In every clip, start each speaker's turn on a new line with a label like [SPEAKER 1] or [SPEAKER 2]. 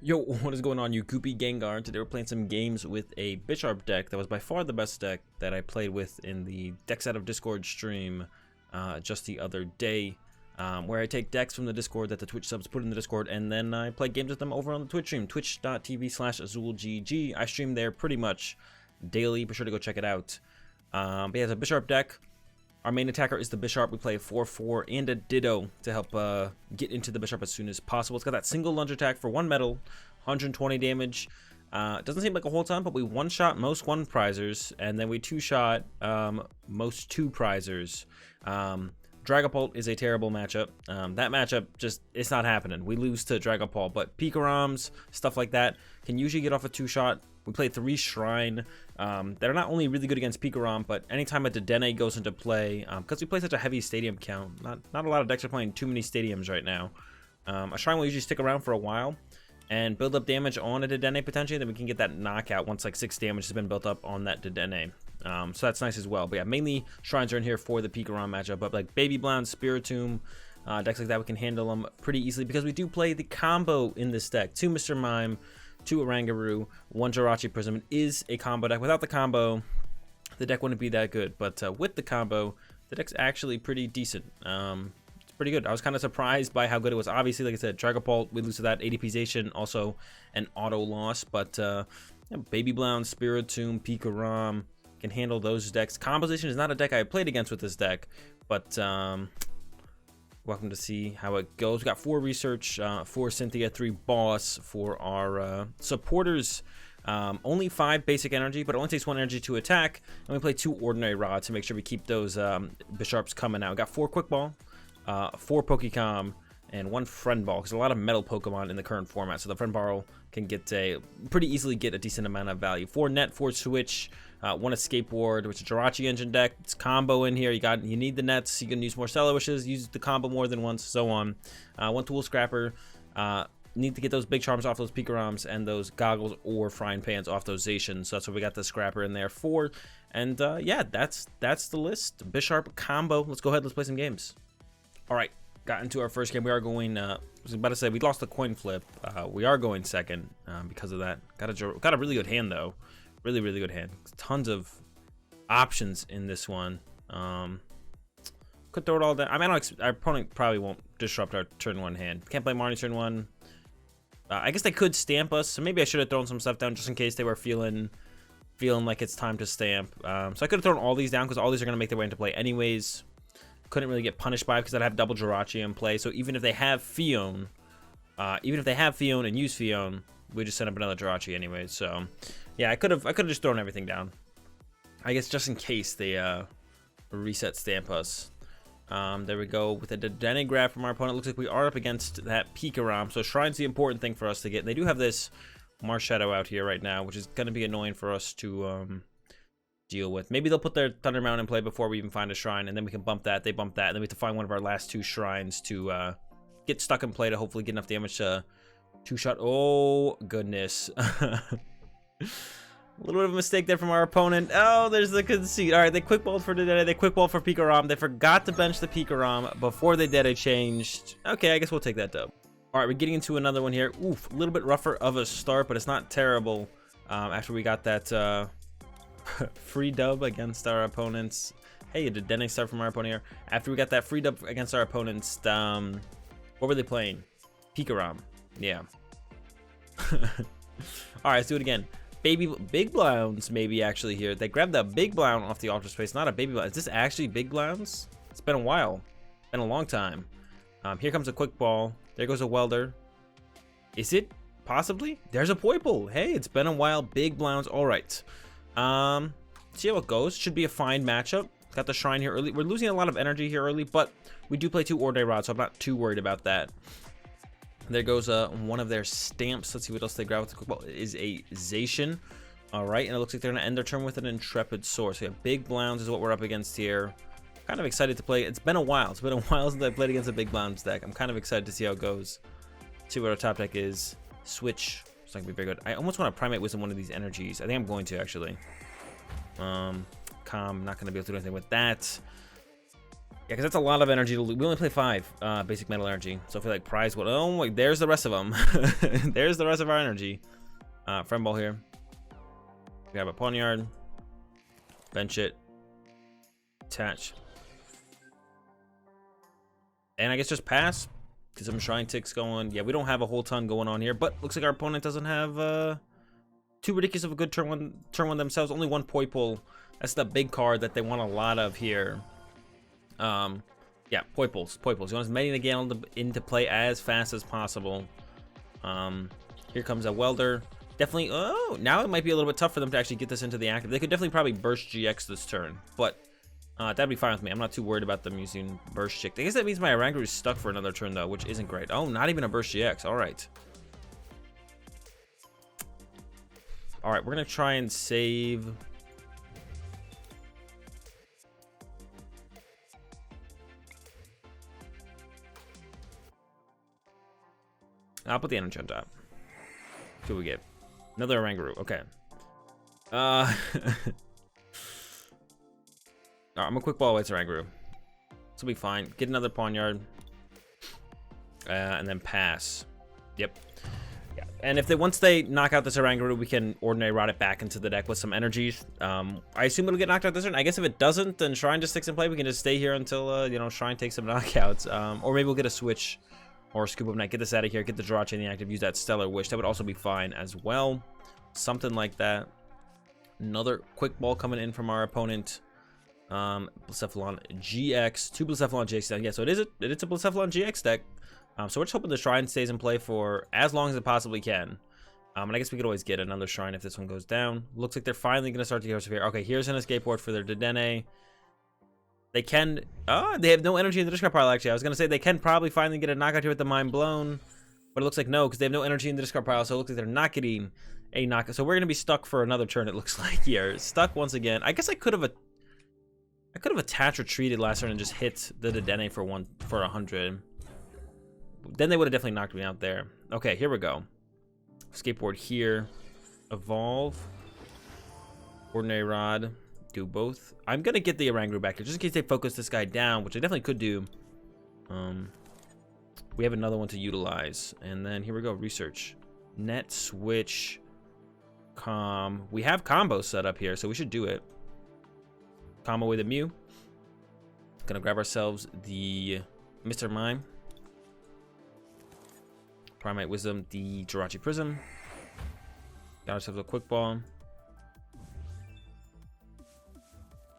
[SPEAKER 1] Yo, what is going on, you goopy Gengar? Today we're playing some games with a Bisharp deck that was by far the best deck that I played with in the Decks Out of Discord stream just the other day, where I take decks from the Discord that the Twitch subs put in the Discord, and then I play games with them over on the Twitch stream, twitch.tv/AzulGG. I stream there pretty much daily. Be sure to go check it out. But yeah, it's a Bisharp deck. Our main attacker is the Bisharp. We play a 4/4 and a Ditto to help get into the Bisharp as soon as possible. It's got that single lunge attack for 1 metal, 120 damage. It doesn't seem like a whole ton, but we one-shot most 1-prizers, and then we two-shot most 2-prizers. Dragapult is a terrible matchup. That matchup just, it's not happening. We lose to Dragapult, but Pikaroms, stuff like that, can usually get off a 2-shot. We play 3 Shrine that are not only really good against Pikarom, but anytime a Dedenne goes into play, because we play such a heavy stadium count, not a lot of decks are playing too many stadiums right now. A Shrine will usually stick around for a while and build up damage on a Dedenne potentially, then we can get that knockout once like 6 damage has been built up on that Dedenne. So that's nice as well. But yeah, mainly Shrines are in here for the Pikarom matchup, but like Baby Blound, Spiritomb, decks like that, we can handle them pretty easily because we do play the combo in this deck. 2 Mr. Mime, 2 Oranguru, 1 Jirachi Prism. It is a combo deck. Without the combo, the deck wouldn't be that good, but with the combo, the deck's actually pretty decent. It's pretty good. I was kind of surprised by how good it was. Obviously, like I said, Dragapult, we lose to that. ADPization, also an auto loss, but Baby Blound, Spiritomb, Pikarom can handle those decks. Composition is not a deck I played against with this deck, but welcome to see how it goes. We got 4 research, 4 Cynthia, 3 boss for our supporters. Only 5 basic energy, but it only takes 1 energy to attack. And we play 2 ordinary rods to make sure we keep those Bisharps coming out. We got 4 quick ball, 4 Pokémon, and 1 friend ball, because a lot of metal Pokemon in the current format. So the friend ball can get pretty easily get a decent amount of value. 4 net, 4 switch. 1 Escape Board, which is a Jirachi engine deck. It's combo in here. You need the nets. You can use more SWSHEs, use the combo more than once, so on. 1 Tool Scrapper. Need to get those big charms off those Pikaroms and those goggles or frying pans off those Zacians. So that's what we got the Scrapper in there for. And yeah, that's the list. Bisharp combo. Let's go ahead. Let's play some games. All right, got into our first game. We are going. I was about to say we lost the coin flip. We are going second because of that. Got a really good hand though. Really good hand. Tons of options in this one. Could throw it all down. I mean, our opponent probably won't disrupt our turn 1 hand. Can't play Marnie turn 1. I guess they could stamp us, so maybe I should have thrown some stuff down just in case they were feeling like it's time to stamp. So I could have thrown all these down because all these are going to make their way into play anyways. Couldn't really get punished by it because I'd have double Jirachi in play. So even if they have Fion, and use Fion, we just send up another Jirachi anyways. So yeah, I could have just thrown everything down, I guess, just in case they reset stamp us. There we go with a Dedenne grab from our opponent. Looks like we are up against that Pikarom, so Shrine's the important thing for us to get. They do have this Marshadow out here right now, which is going to be annoying for us to deal with. Maybe they'll put their Thunder Mountain in play before we even find a Shrine, and then we can bump that. They bump that, and then we have to find one of our last 2 Shrines to get stuck in play to hopefully get enough damage to 2-shot. Oh goodness. A little bit of a mistake there from our opponent. Oh, there's the conceit. All right, they quick balled for Dedenne. They quick balled for Pikarom. They forgot to bench the Pikarom before they Dedenne changed. Okay, I guess we'll take that dub. All right, we're getting into another one here. Oof, a little bit rougher of a start, but it's not terrible. After we got that free dub against our opponents. Hey, a Dedenne start from our opponent here. After we got that free dub against our opponents, what were they playing? Pikarom. Yeah. All right, let's do it again. Big Blounds maybe actually here. They grabbed that Big Blound off the Ultra Space, not a Baby Blound. Is this actually Big Blounds? It's been a while. Been a long time. Here comes a quick ball. There goes a Welder. Is it? Possibly? There's a Poipole. Hey, it's been a while. Big Blounds. All right. See how it goes. Should be a fine matchup. Got the Shrine here early. We're losing a lot of energy here early, but we do play 2 Ordinary Rods, so I'm not too worried about that. There goes one of their stamps. Let's see what else they grab with the quick ball. It is a Zacian. All right, and it looks like they're going to end their turn with an Intrepid Source. So yeah, Big Blounds is what we're up against here. Kind of excited to play. It's been a while. It's been a while since I played against a Big Blounds deck. I'm kind of excited to see how it goes. See what our top deck is. Switch. It's not going to be very good. I almost want to Primate Wisdom one of these energies. I think I'm going to, actually. Calm. Not going to be able to do anything with that. Yeah, because that's a lot of energy to lose. We only play 5 basic metal energy. So if we like prize what? Oh my, there's the rest of them. There's the rest of our energy. Friend Ball here. Grab a Pawniard. Bench it. Attach. And I guess just pass. Get some shrine ticks going. Yeah, we don't have a whole ton going on here, but looks like our opponent doesn't have too ridiculous of a good turn one themselves. Only 1 Poipole. That's the big card that they want a lot of here. Yeah, Poipoles. You want as many again into play as fast as possible. Here comes a Welder. Definitely. Oh, now it might be a little bit tough for them to actually get this into the active. They could definitely probably burst GX this turn, but that'd be fine with me. I'm not too worried about them using burst GX. I guess that means my Oranguru is stuck for another turn though, which isn't great. Oh, not even a burst GX. All right. All right, we're gonna try and save. I'll put the energy on top. See what we get. Another Oranguru. Okay. Right, I'm a quick ball away to Oranguru. This will be fine. Get another Pawniard. And then pass. Yep. Yeah. And if once they knock out this Oranguru, we can Ordinary Rod it back into the deck with some energies. I assume it'll get knocked out this turn. I guess if it doesn't, then Shrine just sticks in play. We can just stay here until you know, Shrine takes some knockouts. Or maybe we'll get a switch. Or Scoop Up Net, get this out of here, get the Jirachi in the active, use that Stellar Wish. That would also be fine as well. Something like that. Another quick ball coming in from our opponent. Blacephalon GX, 2 Blacephalon GX deck. Yeah, so it is a Blacephalon GX deck. So we're just hoping the Shrine stays in play for as long as it possibly can. And I guess we could always get another Shrine if this one goes down. Looks like they're finally going to start to Heroes of here. Okay, here's an Escape Board for their Dedenne. They can, they have no energy in the discard pile, actually. I was going to say they can probably finally get a knockout here with the Mind Blown, but it looks like no, because they have no energy in the discard pile, so it looks like they're not getting a knockout. So we're going to be stuck for another turn, it looks like here. Stuck once again. I guess I could have attached retreated last turn and just hit the Dedenne for 100. Then they would have definitely knocked me out there. Okay, here we go. Skateboard here. Evolve. Ordinary Rod. Do both. I'm gonna get the Oranguru back here just in case they focus this guy down, which I definitely could do. We have another one to utilize, and then here we go. Research, net, switch, com. We have combos set up here, so we should do it. Combo with a Mew. Gonna grab ourselves the Mr. Mime, Primate Wisdom, the Jirachi Prism. Got ourselves a quick ball.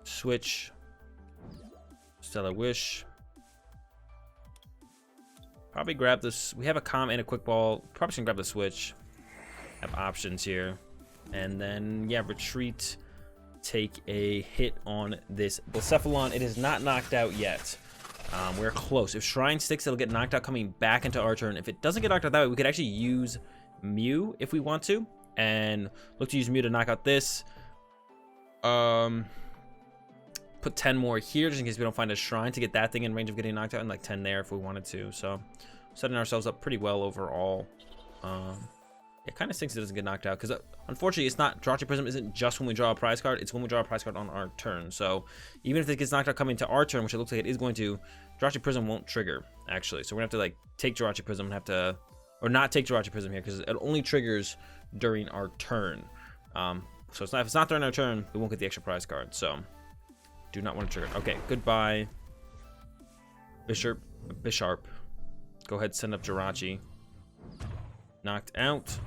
[SPEAKER 1] Switch, Stellar Wish. Probably grab this. We have a calm and a quick ball. Probably should grab the switch. Have options here, and then yeah, retreat. Take a hit on this Blacephalon. It is not knocked out yet. We're close. If Shrine sticks, it'll get knocked out coming back into our turn. If it doesn't get knocked out that way, we could actually use Mew if we want to, and look to use Mew to knock out this. Put 10 more here just in case we don't find a Shrine to get that thing in range of getting knocked out, and like 10 there if we wanted to. So setting ourselves up pretty well overall. It kind of stinks it doesn't get knocked out because unfortunately it's not, Jirachi Prism isn't just when we draw a prize card, it's when we draw a prize card on our turn. So even if it gets knocked out coming to our turn, which it looks like it is going to, Jirachi Prism won't trigger actually. So we're gonna have to like take Jirachi Prism and have to, or not take Jirachi Prism here because it only triggers during our turn. So it's not, if it's not during our turn, we won't get the extra prize card. So do not want to trigger. Okay, goodbye. Bisharp. Go ahead, send up Jirachi. Knocked out.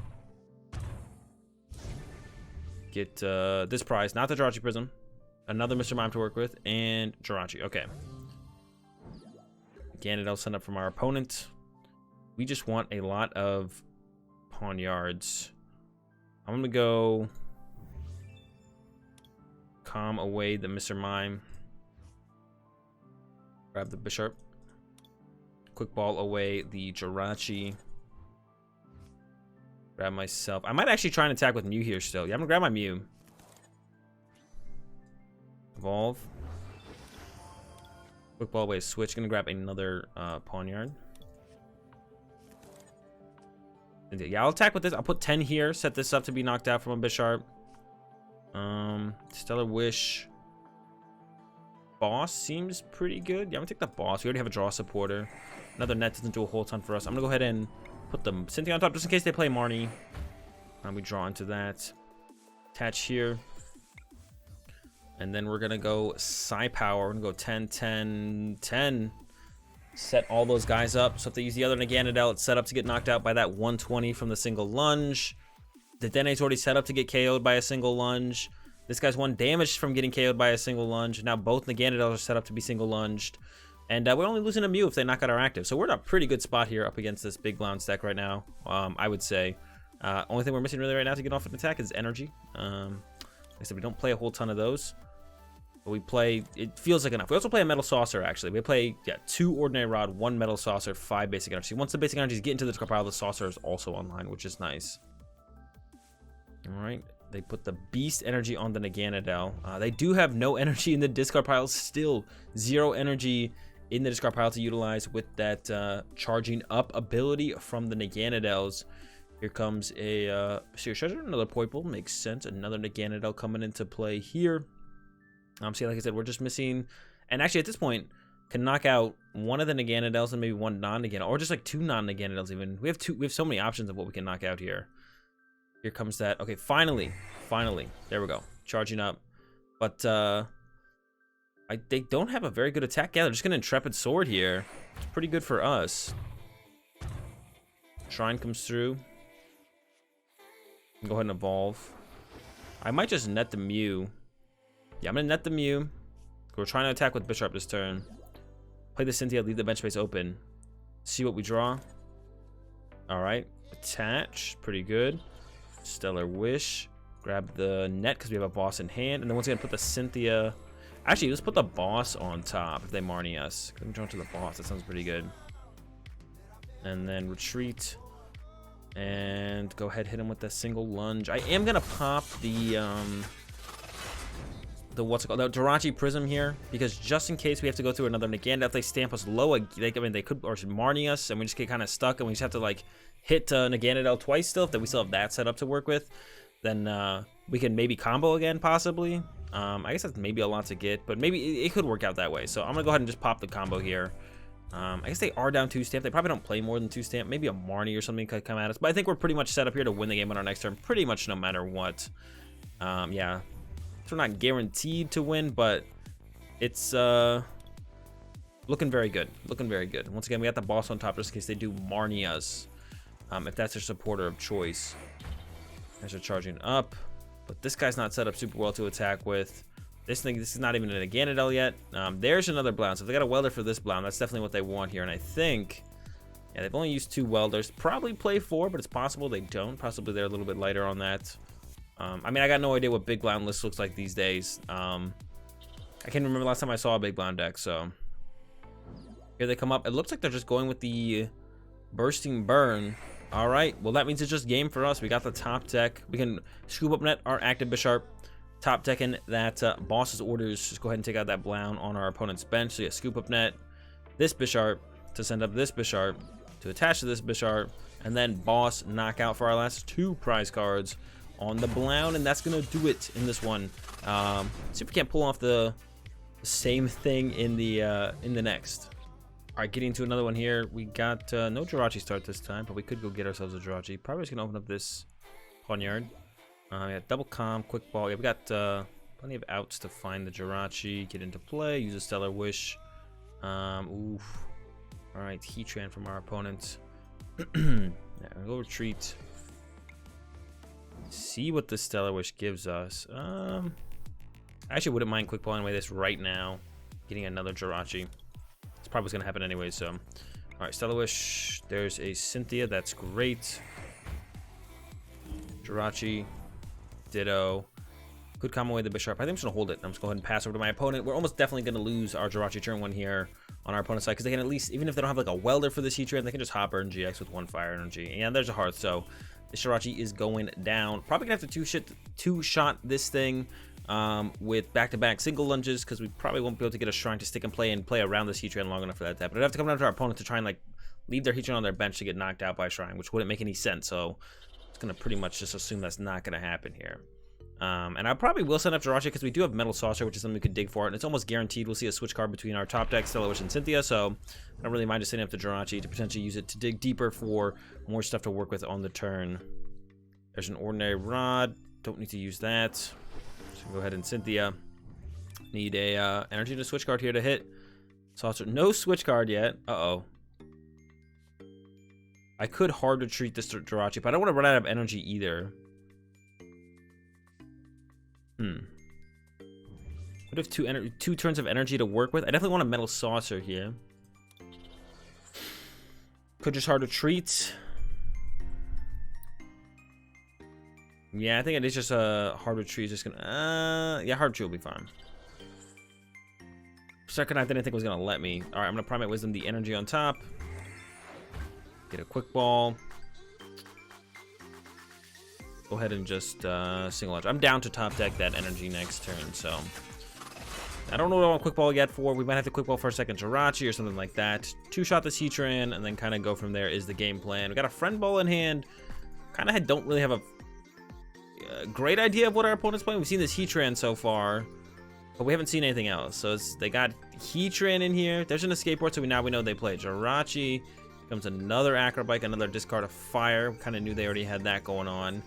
[SPEAKER 1] Get this prize, not the Jirachi Prism. Another Mr. Mime to work with, and Jirachi. Okay. Again, it'll send up from our opponent. We just want a lot of Pawniards. I'm gonna go calm away the Mr. Mime. Grab the Bisharp. Quick ball away the Jirachi. Grab myself. I might actually try and attack with Mew here still. Yeah, I'm gonna grab my Mew. Evolve. Quick ball away switch. Gonna grab another Pawniard. Yeah, I'll attack with this. I'll put 10 here. Set this up to be knocked out from a Bisharp. Stellar Wish. boss seems pretty good. Yeah, I'm gonna take the boss. We already have a draw supporter. Another net doesn't do a whole ton for us. I'm gonna go ahead and put the Cynthia on top just in case they play Marnie. We draw into that. Attach here. And then we're gonna go Psi Power. We're gonna go 10, 10, 10. Set all those guys up. So if they use the other Naganadel, it's set up to get knocked out by that 120 from the single lunge. The Dene's already set up to get KO'd by a single lunge. This guy's 1 damage from getting KO'd by a single lunge. Now both Naganadels are set up to be single lunged. And we're only losing a Mew if they knock out our active. So we're in a pretty good spot here up against this big Blounce deck right now, I would say. Only thing we're missing really right now to get off an attack is energy. Like I said, we don't play a whole ton of those. But we play, it feels like enough. We also play a Metal Saucer, actually. We play, 2 Ordinary Rod, 1 Metal Saucer, 5 Basic Energy. Once the Basic Energies get into the discard pile, the Saucer is also online, which is nice. Alright, they put the Beast Energy on the Naganadel. They do have no energy in the discard pile, still 0 energy in the discard pile to utilize with that charging up ability from the Naganadels. Here comes a Serious Treasure, another Poiple, makes sense. Another Naganadel coming into play here. See, like I said, we're just missing, and actually at this point, can knock out one of the Naganadels and maybe 1 non-Naganadel, or just like 2 non-Naganadels even. We have so many options of what we can knock out here. Here comes that. Okay, finally, there we go, charging up. But they don't have a very good attack. Yeah, they're just gonna Intrepid Sword here. It's pretty good for us. Shrine comes through. Go ahead and evolve. I might just net the Mew. Yeah, I'm gonna net the Mew. We're trying to attack with Bisharp this turn. Play the Cynthia, leave the bench space open. See what we draw. Alright. Attach. Pretty good. Stellar Wish. Grab the net because we have a boss in hand. And then once again, put the Cynthia. Actually, let's put the boss on top if they Marnie us. Let me draw to the boss. That sounds pretty good. And then retreat. And go ahead, hit him with the single lunge. I am gonna pop the what's it called, the Jirachi Prism here, because just in case we have to go through another Naganadel, if they stamp us low, they could, or should Marnie us, and we just get kind of stuck, and we just have to like hit Naganadel twice still. If we still have that set up to work with, then we can maybe combo again, possibly. I guess that's maybe a lot to get, but maybe it could work out that way. So I'm gonna go ahead and just pop the combo here. I guess they are down 2 stamp. They probably don't play more than 2 stamp. Maybe a Marnie or something could come at us, but I think we're pretty much set up here to win the game on our next turn, pretty much no matter what. Yeah. So we're not guaranteed to win, but it's looking very good. Looking very good. Once again, we got the boss on top just in case they do Marnie us, if that's their supporter of choice. As they're charging up, but this guy's not set up super well to attack with. This is not even a Naganadel yet. There's another Blounce. If they got a welder for this Blounce, that's definitely what they want here. And I think, yeah, they've only used 2 welders. Probably play 4, but it's possible they don't. Possibly they're a little bit lighter on that. I mean, I got no idea what big Blounce list looks like these days. I can't remember the last time I saw a big Blounce deck. So here they come up. It looks like they're just going with the Bursting Burn. All right. Well, that means it's just game for us. We got the top deck. We can Scoop Up Net our active Bisharp. Top decking that boss's orders. Just go ahead and take out that Blounce on our opponent's bench. So yeah, Scoop Up Net this Bisharp to send up this Bisharp to attach to this Bisharp, and then boss knockout for our last 2 prize cards on the Blounce, and that's gonna do it in this one. See if we can't pull off the same thing in the next. All right, getting to another one here. We got no Jirachi start this time, but we could go get ourselves a Jirachi. Probably just gonna open up this Pawniard. We got double comp, quick ball. Yeah, we got plenty of outs to find the Jirachi, get into play, use a Stellar Wish. Oof. All right, Heatran from our opponent. Yeah, we'll go retreat. See what the Stellar Wish gives us. I actually wouldn't mind quick balling away this right now, getting another Jirachi. It's probably what's gonna happen anyway. So, all right, Stellar Wish. There's a Cynthia. That's great. Jirachi. Ditto. Could come away the Bisharp. I think I'm just gonna hold it. I'm just going to go ahead and pass over to my opponent. We're almost definitely gonna lose our Jirachi turn 1 here on our opponent's side, because they can at least, even if they don't have like a welder for this Heatran, they can just hop burn GX with 1 fire energy. And there's a hearth, so this Jirachi is going down. Probably gonna have to two-shot this thing with back-to-back single lunges, because we probably won't be able to get a Shrine to stick and play around this Heatran long enough for that. But it'd have to come down to our opponent to try and like leave their Heatran on their bench to get knocked out by Shrine, which wouldn't make any sense. So it's gonna pretty much just assume that's not gonna happen here. And I probably will send up Jirachi because we do have Metal Saucer, which is something we could dig for. And it's almost guaranteed we'll see a switch card between our top deck, SWSHEnergy and Cynthia. So I don't really mind just sending up the Jirachi to potentially use it to dig deeper for more stuff to work with on the turn. There's an Ordinary Rod. Don't need to use that. So go ahead and Cynthia. Need a energy to switch card here to hit. Saucer. No switch card yet. Uh-oh. I could hard retreat this Jirachi, but I don't want to run out of energy either. What if two turns of energy to work with? I definitely want a Metal Saucer here. Could just hard retreat. Yeah, I think it is just a hard retreat. Just gonna yeah, hard retreat will be fine. Second, I didn't think it was gonna let me. All right, I'm gonna Primate Wisdom the energy on top. Get a quick ball. Go ahead and just single edge. I'm down to top deck that energy next turn, so I don't know what I want quick ball yet for. We might have to quick ball for a second Jirachi or something like that. Two-shot this Heatran and then kind of go from there is the game plan. We got a Friend Ball in hand. Kind of don't really have a great idea of what our opponent's playing. We've seen this Heatran so far, but we haven't seen anything else. So they got Heatran in here. There's an Escape Board, so now we know they play Jirachi. Comes another Acrobike, another discard of Fire. Kind of knew they already had that going on.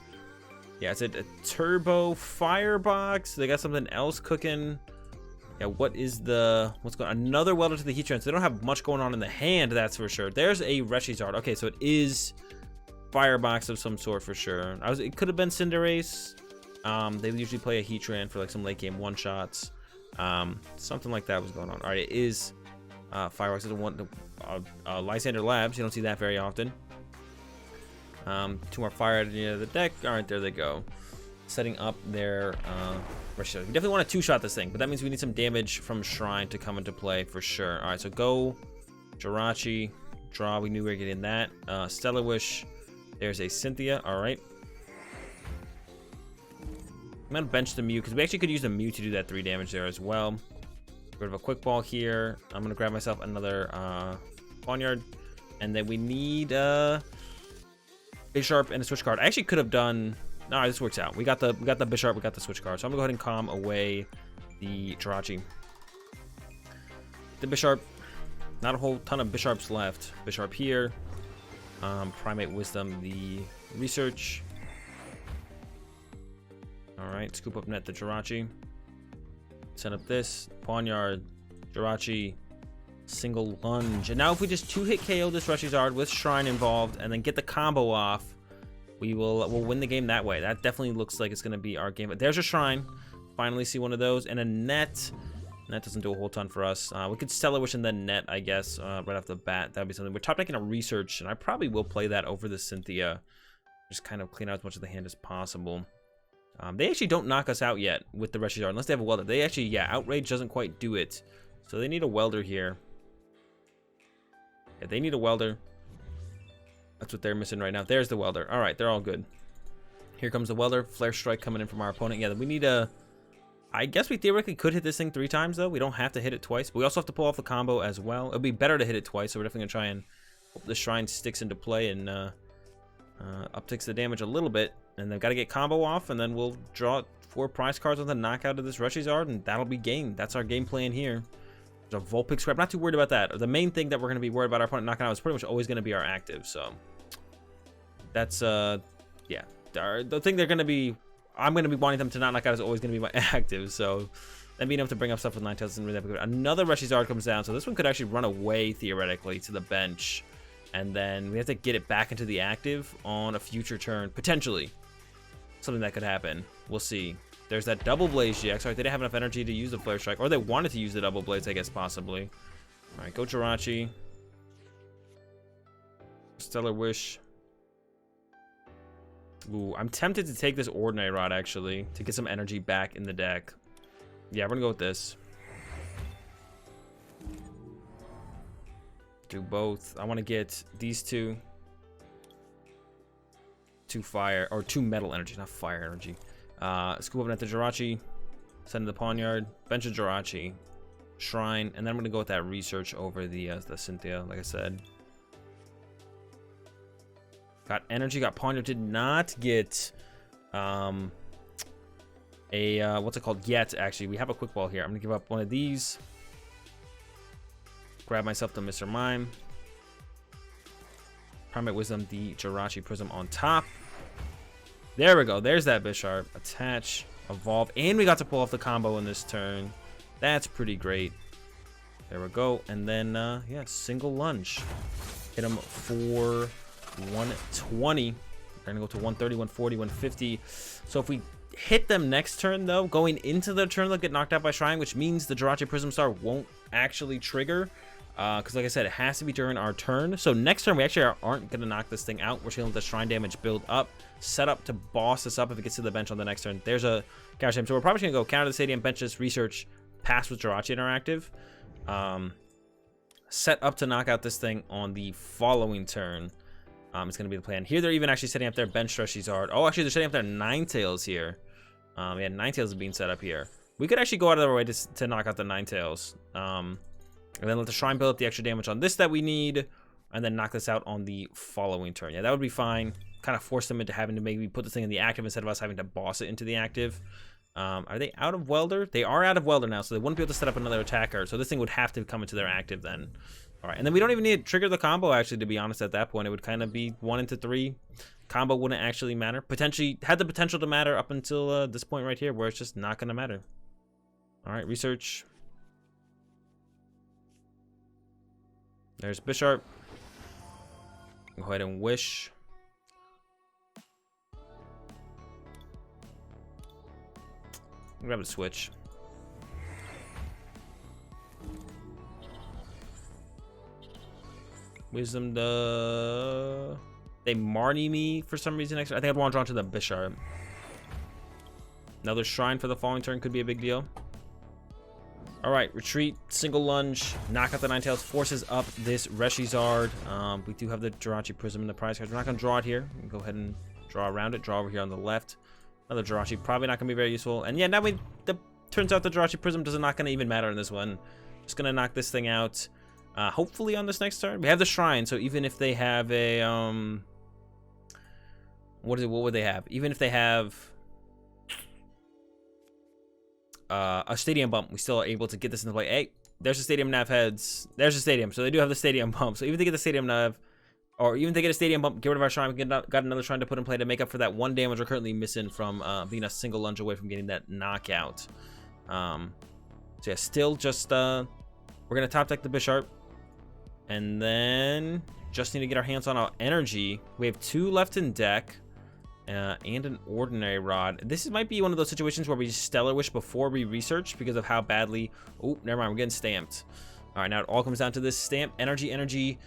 [SPEAKER 1] Yeah, it's a Turbo Firebox. They got something else cooking. Yeah, what's going on? Another Welder to the Heatran. So they don't have much going on in the hand, that's for sure. There's a Reshizard. Okay, so it is Firebox of some sort for sure. It could have been Cinderace. They usually play a Heatran for like some late game one-shots. Something like that was going on. All right, it is Firebox. It one Lysander Labs. You don't see that very often. Two more fire at the end of the deck. All right, there they go. Setting up their Reshizard. We definitely want to two-shot this thing, but that means we need some damage from Shrine to come into play for sure. All right, so go Jirachi. Draw. We knew we were getting that. Stellar Wish. There's a Cynthia. All right. I'm going to bench the Mew because we actually could use the Mew to do that 3 damage there as well. Get rid of a quick ball here. I'm going to grab myself another Pawniard. And then we need Bisharp and a switch card. I actually could have done... No, this works out. We got the Bisharp, we got the switch card. So I'm going to go ahead and calm away the Jirachi. The Bisharp. Not a whole ton of Bisharps left. Bisharp here. Primate Wisdom the Research. Alright, Scoop Up Net the Jirachi. Set up this. Pawniard, Jirachi, single lunge. And now if we just 2-hit KO this Reshizard with Shrine involved and then get the combo off, we'll win the game that way. That definitely looks like it's going to be our game. But there's a Shrine. Finally see one of those. And a Net. Net doesn't do a whole ton for us. We could Stellar Wish and then Net, I guess, right off the bat. That'd be something. We're top decking a Research, and I probably will play that over the Cynthia. Just kind of clean out as much of the hand as possible. They actually don't knock us out yet with the Reshizard, unless they have a Welder. They actually, yeah, Outrage doesn't quite do it. So they need a Welder here. Yeah, they need a Welder. That's what they're missing right now. There's the Welder. All right, they're all good. Here comes the Welder. Flare Strike coming in from our opponent. Yeah, we need a... I guess we theoretically could hit this thing 3 times, though. We don't have to hit it twice. But we also have to pull off the combo as well. It would be better to hit it twice, so we're definitely going to try and hope the Shrine sticks into play and upticks the damage a little bit. And they've got to get combo off, and then we'll draw 4 prize cards with a knockout of this Reshizard, and that'll be game. That's our game plan here. There's a Vulpix Scrap. Not too worried about that. The main thing that we're going to be worried about our opponent knocking out is pretty much always going to be our active. So that's, yeah. The thing they're going to be... I'm going to be wanting them to not knock out is always going to be my active, so then being able to bring up stuff with Ninetales isn't really that good. Another Reshizard comes down, so this one could actually run away, theoretically, to the bench, and then we have to get it back into the active on a future turn, potentially. Something that could happen. We'll see. There's that Double Blaze GX. Sorry, they didn't have enough energy to use the Flare Strike, or they wanted to use the Double Blaze, I guess, possibly. Alright, go Jirachi. Stellar Wish. Ooh, I'm tempted to take this Ordinary Rod, actually, to get some energy back in the deck. Yeah, we're gonna go with this. Do both. I want to get these two. 2 fire, or 2 metal energy, not fire energy. Scoop Up Net the Jirachi. Send the Pawniard. Bench a Jirachi. Shrine. And then I'm gonna go with that Research over the Cynthia, like I said. Got energy, got Pawniard, did not get a what's it called yet. Actually, we have a quick ball here. I'm gonna give up one of these. Grab myself the Mr. Mime. Primate Wisdom, the Jirachi Prism on top. There we go. There's that Bisharp. Attach, evolve, and we got to pull off the combo in this turn. That's pretty great. There we go. And then, yeah, single lunge. Hit him for 120. We're gonna go to 130, 140, 150. So if we hit them next turn, though, going into the turn, they'll get knocked out by Shrine, which means the Jirachi Prism Star won't actually trigger. Because like I said, it has to be during our turn. So next turn, we actually aren't going to knock this thing out. We're just going to let the Shrine damage build up. Set up to boss this up if it gets to the bench on the next turn. There's a counter shame. So we're probably going to go counter the stadium, bench this, research, pass with Jirachi Interactive. Set up to knock out this thing on the following turn. It's going to be the plan. Here they're even actually setting up their bench Charizard. Oh, actually, they're setting up their Ninetales here. Yeah, Ninetales is being set up here. We could actually go out of our way to knock out the Ninetales. And then let the Shrine build up the extra damage on this that we need, and then knock this out on the following turn. Yeah, that would be fine. Kind of force them into having to maybe put this thing in the active instead of us having to boss it into the active. Are they out of Welder? They are out of Welder now, so they wouldn't be able to set up another attacker. So this thing would have to come into their active then. All right, and then we don't even need to trigger the combo, actually, to be honest, at that point. It would kind of be 1 into 3. Combo wouldn't actually matter. Potentially, had the potential to matter up until this point right here, where it's just not going to matter. All right, research. There's Bisharp. Go ahead and wish. Grab a switch. Wisdom they Marnie me for some reason. I think I'd want to draw to the Bisharp. Another Shrine for the following turn could be a big deal. Alright, retreat, single lunge, knock out the Ninetales, forces up this Reshizard. We do have the Jirachi Prism in the prize cards. We're not going to draw it here. We can go ahead and draw around it. Draw over here on the left. Another Jirachi, probably not going to be very useful. And yeah, now turns out the Jirachi Prism is not going to even matter in this one. Just going to knock this thing out. Hopefully on this next turn. We have the Shrine, so even if they have a... what would they have? Even if they have... a stadium bump, we still are able to get this into play. Hey, there's a stadium nav heads. There's a stadium, so they do have the stadium bump. So even if they get the stadium nav, or even if they get a stadium bump, get rid of our Shrine, we got another Shrine to put in play to make up for that 1 damage we're currently missing from being a single lunge away from getting that knockout. So yeah, still just we're gonna top deck the Bisharp, and then just need to get our hands on our energy. We have 2 left in deck. And an Ordinary Rod. This might be one of those situations where we Stellar Wish before we research because of how badly... Oh, never mind. We're getting stamped. All right, now it all comes down to this stamp. Energy.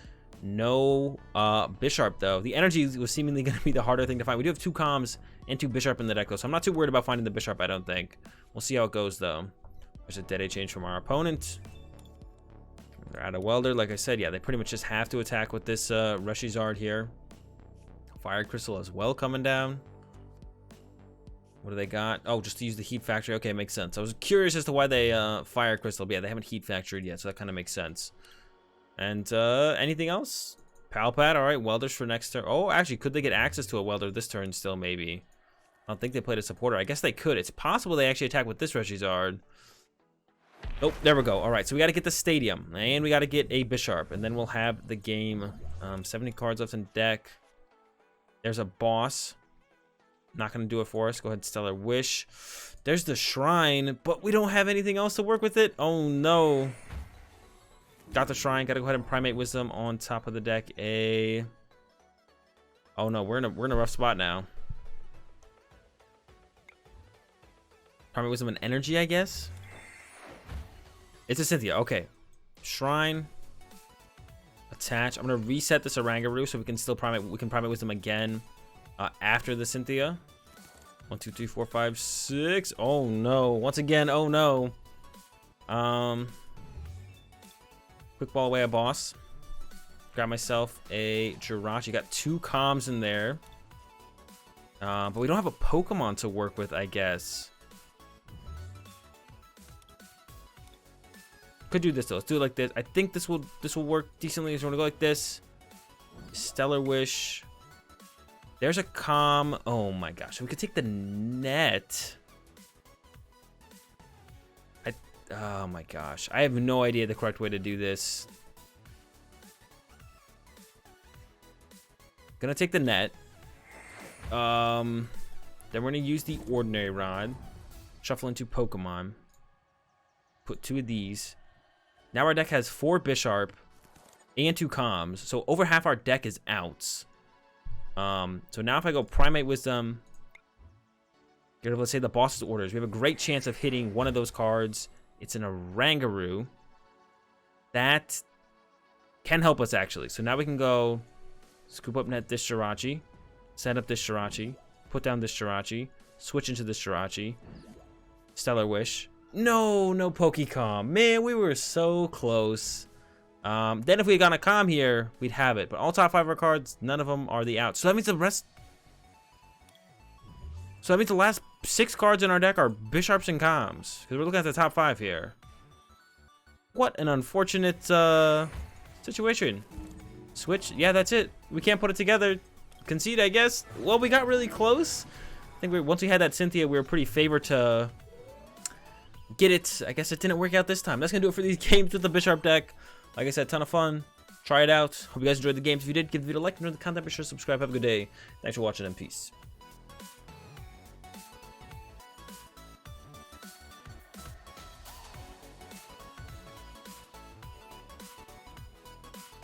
[SPEAKER 1] No Bisharp, though. The energy was seemingly going to be the harder thing to find. We do have 2 comms and 2 Bisharp in the deck, though, so I'm not too worried about finding the Bisharp, I don't think. We'll see how it goes, though. There's a dead A change from our opponent. They're out of Welder. Like I said, yeah, they pretty much just have to attack with this Reshizard here. Fire Crystal as well coming down. What do they got? Oh, just to use the Heat Factory. Okay, makes sense. I was curious as to why they Fire Crystal, but yeah, they haven't Heat Factoried yet, so that kind of makes sense. And anything else? Palpad, all right. Welders for next turn. Oh, actually, could they get access to a Welder this turn still, maybe? I don't think they played a supporter. I guess they could. It's possible they actually attack with this Reshizard. Oh, there we go. All right, so we got to get the Stadium, and we got to get a Bisharp, and then we'll have the game. 70 cards left in deck. There's a boss. Not going to do it for us. Go ahead, Stellar Wish. There's the Shrine, but we don't have anything else to work with it. Oh, no. Got the Shrine. Got to go ahead and Primate Wisdom on top of the deck. Oh, no. We're in a rough spot now. Primate Wisdom and Energy, I guess. It's a Cynthia. Okay. Shrine. Attach. I'm gonna reset this Oranguru so we can still Primate Wisdom again after the Cynthia. 1, 2, 3, 4, 5, 6. Oh no! Once again, oh no. Quick ball away a boss. Got myself a Jirachi. Got 2 comms in there, but we don't have a Pokemon to work with, I guess. Could do this though. Let's do it like this. I think this will work decently. So we're gonna go like this. Stellar Wish. There's a calm. Oh my gosh. We could take the net. Oh my gosh. I have no idea the correct way to do this. Gonna take the net. Then we're gonna use the Ordinary Rod. Shuffle into Pokemon. Put 2 of these. Now our deck has 4 Bisharp and 2 comms. So over half our deck is outs. So now if I go Primate Wisdom, get rid of, let's say, the boss's orders, we have a great chance of hitting one of those cards. It's an Oranguru. That can help us, actually. So now we can go Scoop Up Net this Jirachi, set up this Jirachi, put down this Jirachi, switch into this Jirachi, Stellar Wish. No Pokécom. Man, we were so close. Then if we had gotten a com here, we'd have it. But all top 5 of our cards, none of them are the outs. So that means the rest... So that means the last 6 cards in our deck are Bisharps and comms. Because we're looking at the top 5 here. What an unfortunate situation. Switch. Yeah, that's it. We can't put it together. Concede, I guess. Well, we got really close. I think once we had that Cynthia, we were pretty favored to get it. I guess it didn't work out this time. That's going to do it for these games with the Bisharp deck. Like I said, ton of fun. Try it out. Hope you guys enjoyed the games. If you did, give the video a like. If you enjoyed the content, be sure to subscribe. Have a good day. Thanks for watching, and peace.